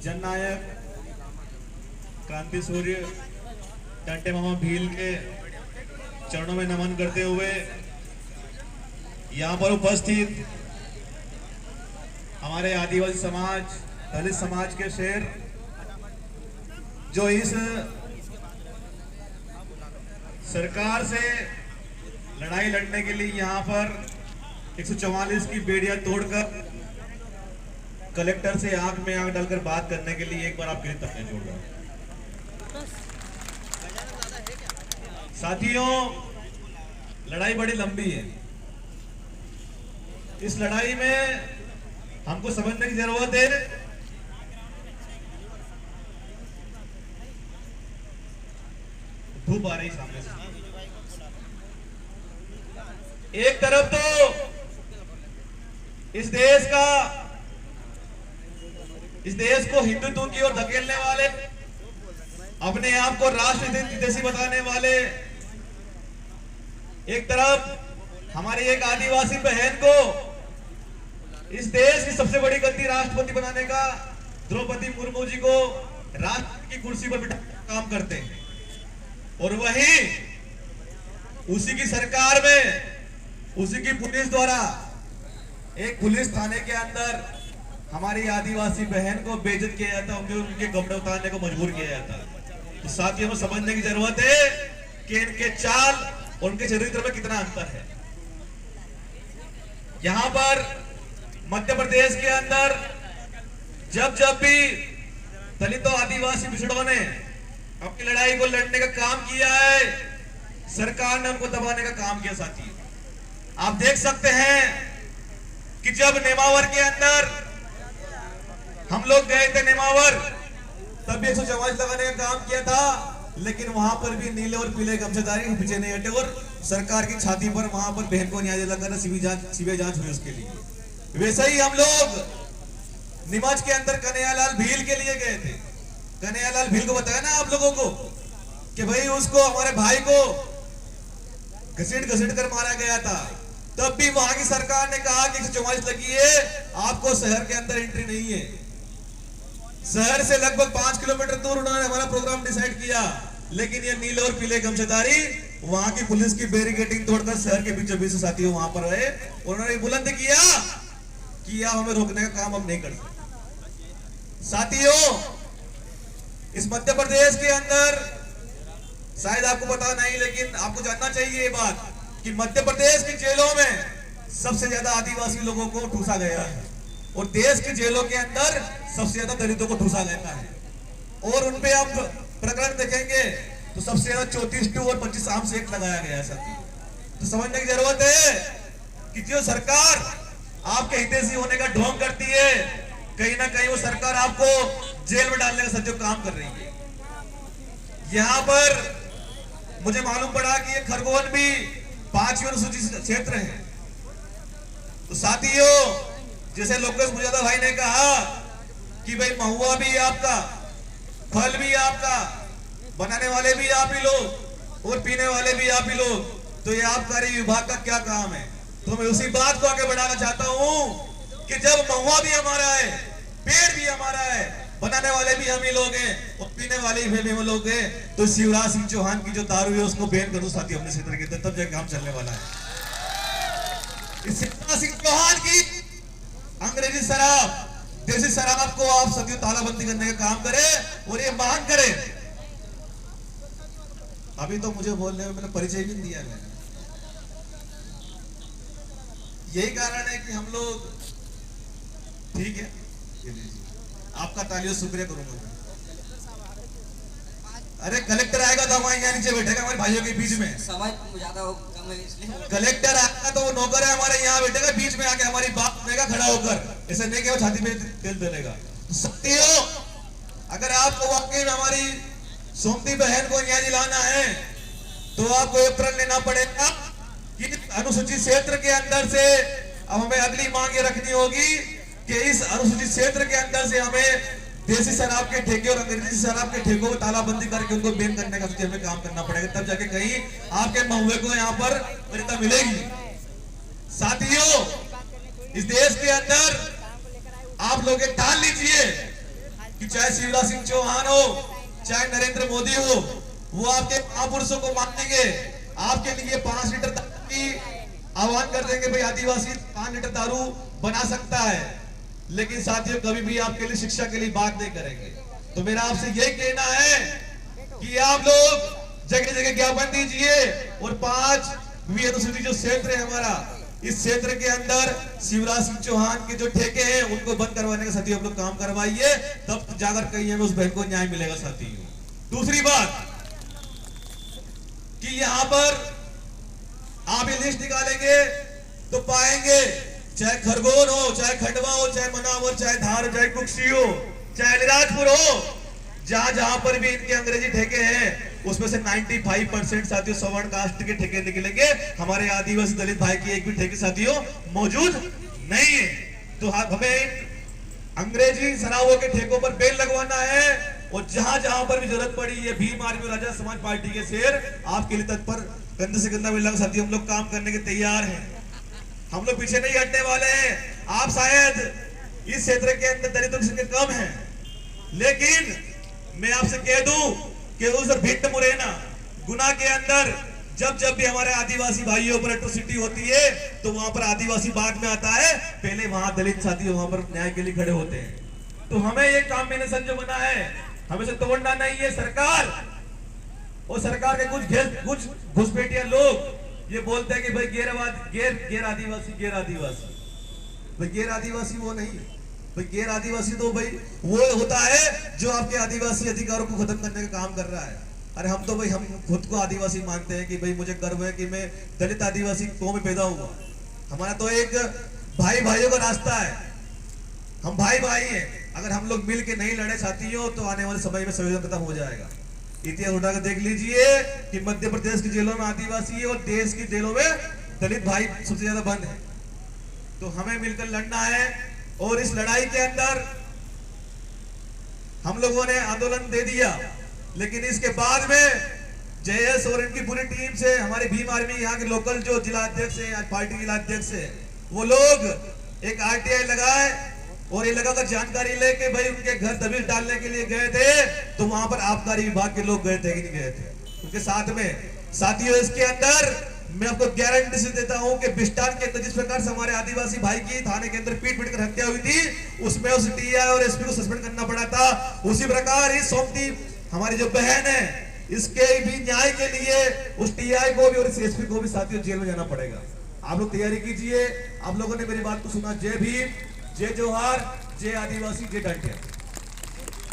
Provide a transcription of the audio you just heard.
जननायक क्रांति सूर्य टंटे मामा भील के चरणों में नमन करते हुए यहाँ पर उपस्थित हमारे आदिवासी समाज, दलित समाज के शेर जो इस सरकार से लड़ाई लड़ने के लिए यहाँ पर 144 की बेड़ियां तोड़कर कलेक्टर से आंख में आंख डालकर बात करने के लिए एक बार आपके लिए तकने जोड़ रहा हूं। साथियों, लड़ाई बड़ी लंबी है। इस लड़ाई में हमको समझने की जरूरत है धूप आ रही सामने से। एक तरफ तो इस देश को हिंदुत्व की ओर धकेलने वाले, अपने आप को राष्ट्र हितैषी बताने वाले, एक तरफ हमारी एक आदिवासी बहन को इस देश की सबसे बड़ी गलती राष्ट्रपति बनाने का द्रौपदी मुर्मू जी को राष्ट्रपति की कुर्सी पर बिठा काम करते हैं, और वहीं उसी की सरकार में उसी की पुलिस द्वारा एक पुलिस थाने के अंदर हमारी आदिवासी बहन को बेइज्जत किया जाता है, उनके कपड़े उतारने को मजबूर किया जाता है। तो साथियों में समझने की जरूरत है कि इनके चाल और उनके चरित्र में कितना अंतर है। यहां पर मध्य प्रदेश के अंदर जब भी दलितों, आदिवासी पिछड़ों ने अपनी लड़ाई को लड़ने का काम किया है, सरकार ने उनको दबाने का काम किया। साथियों, आप देख सकते हैं कि जब नेमावर के अंदर हम लोग गए थे, नेमावर, तब 144 लगाने का काम किया था, लेकिन वहां पर भी नीले और पीले गमछेदारी के पीछे नहीं हटे और सरकार की छाती पर वहां पर बहन को न्याय दिलाकर सीबीआई जांच हुई उसके लिए। वैसे ही हम लोग नीमच के अंदर कन्हैयालाल भील के लिए गए थे। कन्हैयालाल भील को बताया ना आप लोगों को कि भाई उसको, हमारे भाई को घसीट कर मारा गया था। तब भी वहां की सरकार ने कहा कि 144 लगी है, आपको शहर के अंदर एंट्री नहीं है। शहर से लगभग 5 किलोमीटर दूर उन्होंने हमारा प्रोग्राम डिसाइड किया, लेकिन ये नीले और पीले गमछेदारी वहां की पुलिस की बैरिकेडिंग तोड़कर शहर के बीचों बीच साथियों वहां पर रहे। उन्होंने बुलंद किया कि आप हमें रोकने का काम हम नहीं कर सकते। साथियों, इस मध्य प्रदेश के अंदर शायद आपको पता नहीं, लेकिन आपको जानना चाहिए ये बात कि मध्य प्रदेश की जेलों में सबसे ज्यादा आदिवासी लोगों को ठूसा गया है, और देश की जेलों के अंदर सबसे ज्यादा दलितों को ठूसा गया है। और उनपे आप प्रकरण देखेंगे तो सबसे ज्यादा 34(2) और 25 आर्म्स एक्ट लगाया गया है। साथी, तो समझने की जरूरत है कि जो सरकार आपके हितैषी होने का ढोंग करती है, कहीं ना कहीं वो सरकार आपको जेल में डालने का सच्चा काम कर रही है। यहां पर मुझे मालूम पड़ा कि ये खरगोन भी 5वीं अनुसूचित क्षेत्र है। तो साथियों, जैसे लोकेश मुजादा भाई ने कहा कि भाई महुआ भी आपका, फल भी आपका, बनाने वाले भी आप ही लोग और पीने वाले भी आप ही लोग, तो ये आबकारी विभाग का क्या काम है? तो मैं उसी बात को आगे बढ़ाना चाहता हूं कि जब महुआ भी हमारा है, पेड़ भी हमारा है, बनाने वाले भी हम ही लोग हैं और पीने वाले भी हम लोग हैं, तो शिवराज सिंह चौहान की जो दारू है उसको बैन कर दो साथी अपने क्षेत्र के अंदर, तब जाके काम चलने वाला है। शिवराज सिंह चौहान की अंग्रेजी शराब, देसी शराब को आप सदियों तालाबंदी करने का काम करें और ये मांग करें। अभी तो मुझे बोलने में मैंने परिचय भी दिया है। यही कारण है कि हम लोग, ठीक है, आपका तालियों शुक्रिया करूंगा। अरे कलेक्टर आएगा तो हमारे यहाँ नीचे बैठेगा, हमारे भाइयों के बीच में। समय ज्यादा कम है इसलिए कलेक्टर आएगा तो वो नौकर है हमारे यहाँ बैठेगा, बीच में आके हमारी बात सुनेगा खड़ा होकर, ऐसे नहीं कि वो छाती में तेल डालेगा। साथियों, अगर आपको वाकई में हमारी सोमती बहन को न्याय दिलाना है तो आपको एक प्रण लेना पड़ेगा कि अनुसूचित क्षेत्र के अंदर से अब हमें अगली मांग ये रखनी होगी कि इस अनुसूचित क्षेत्र के अंदर से हमें देसी शराब के ठेके और अंग्रेजी शराब के ठेकों को तालाबंदी करके उनको बैन करने का हमें काम करना पड़ेगा, तब जाके कहीं आपके महुए को यहाँ पर वरीयता मिलेगी। साथियों, इस देश के अंदर आप लोग ठान लीजिए कि चाहे शिवराज सिंह चौहान हो, चाहे नरेंद्र मोदी हो, वो आपके महापुरुषों को मानेंगे, आपके लिए 5 लीटर दारू की आह्वान कर देंगे, भाई आदिवासी 5 लीटर दारू बना सकता है, लेकिन साथियों कभी भी आपके लिए शिक्षा के लिए बात नहीं करेंगे। तो मेरा आपसे यही कहना है कि आप लोग जगह जगह ज्ञापन दीजिए और 5 अनुसूचित जो क्षेत्र है हमारा, इस क्षेत्र के अंदर शिवराज सिंह चौहान के जो ठेके हैं उनको बंद करवाने का साथियों आप लोग काम करवाइए, तब जाकर कहीं हमें उस बहन को न्याय मिलेगा साथियों। दूसरी बात कि यहां पर आप ये लिस्ट निकालेंगे तो पाएंगे, चाहे खरगोन हो, चाहे खंडवा हो, चाहे मनावर, चाहे धार, चाहे कुक्सी हो, चाहे अलीराजपुर हो, जहां जहां पर भी इनके अंग्रेजी ठेके हैं उसमें से 95% साथियों सवर्ण कास्ट के ठेके निकलेंगे। हमारे आदिवासी दलित भाई की एक भी ठेके साथियों मौजूद नहीं है। तो हमें अंग्रेजी शराबों के ठेकों पर बेल लगवाना है और जहां जहां पर भी जरूरत पड़ी है भीम आर्मी और राजा समाज पार्टी के शेर आपके लिए तत्पर, कंधे से कंधा मिलाकर साथियों हम लोग काम करने के तैयार हैं। हम लोग पीछे नहीं हटने वाले हैं। आप शायद इस क्षेत्र के अंदर दलितों की संख्या कम है, लेकिन मैं आपसे कह दूं कि उस भिंड मुरैना गुना के अंदर जब भी हमारे आदिवासी भाइयों पर एट्रोसिटी होती है तो वहां पर आदिवासी बाद में आता है, पहले वहां दलित साथी वहां पर न्याय के लिए खड़े होते हैं। तो हमें ये कॉम्बिनेशन जो बना है हमें से तोड़ना नहीं है। सरकार और सरकार के कुछ घुसपैठिया लोग ये बोलते हैं कि भाई गैर आदिवासी भाई गैर आदिवासी वो नहीं, भाई गैर आदिवासी तो भाई वो होता है जो आपके आदिवासी अधिकारों को खत्म करने का काम कर रहा है। अरे हम तो भाई हम खुद को आदिवासी मानते हैं कि भाई मुझे गर्व है कि मैं दलित आदिवासी कौम में पैदा हुआ। हमारा तो एक भाई भाइयों का रास्ता है, हम भाई भाई हैं। अगर हम लोग मिल के नहीं लड़े साथियों तो आने वाले समय में संविधान खत्म हो जाएगा। इतिहास उठाकर देख लीजिए कि मध्य प्रदेश की जेलों में आदिवासी है और देश की जेलों में दलित भाई सबसे ज्यादा बंद है। तो हमें मिलकर लड़ना है और इस लड़ाई के अंदर हम लोगों ने आंदोलन दे दिया, लेकिन इसके बाद में जयेश और इनकी पूरी टीम से हमारे भीम आर्मी यहाँ के लोकल जो जिला अध्यक्ष है, पार्टी जिला अध्यक्ष है, वो लोग एक RTI लगाए और ये लगाकर जानकारी लेके भाई उनके घर दबिश डालने के लिए गए थे। तो वहां पर आबकारी विभाग के लोग गए थे कि नहीं गए थे उनके साथ में। साथियों इसके अंदर मैं आपको गारंटी से देता हूं कि बिस्टान के अंदर जिस प्रकार से हमारे आदिवासी भाई की थाने के अंदर पीट कर हत्या हुई थी, उसमें उस TI और SP को सस्पेंड करना पड़ा था। उसी प्रकार इस सोमती हमारी जो बहन है इसके भी न्याय के लिए उस TI को भी और इस SP को भी साथियों जेल में जाना पड़ेगा। आप लोग तैयारी कीजिए। आप लोगों ने मेरी बात को सुना। जय भीम, जय जोहार, जय आदिवासी, जय डंडिया।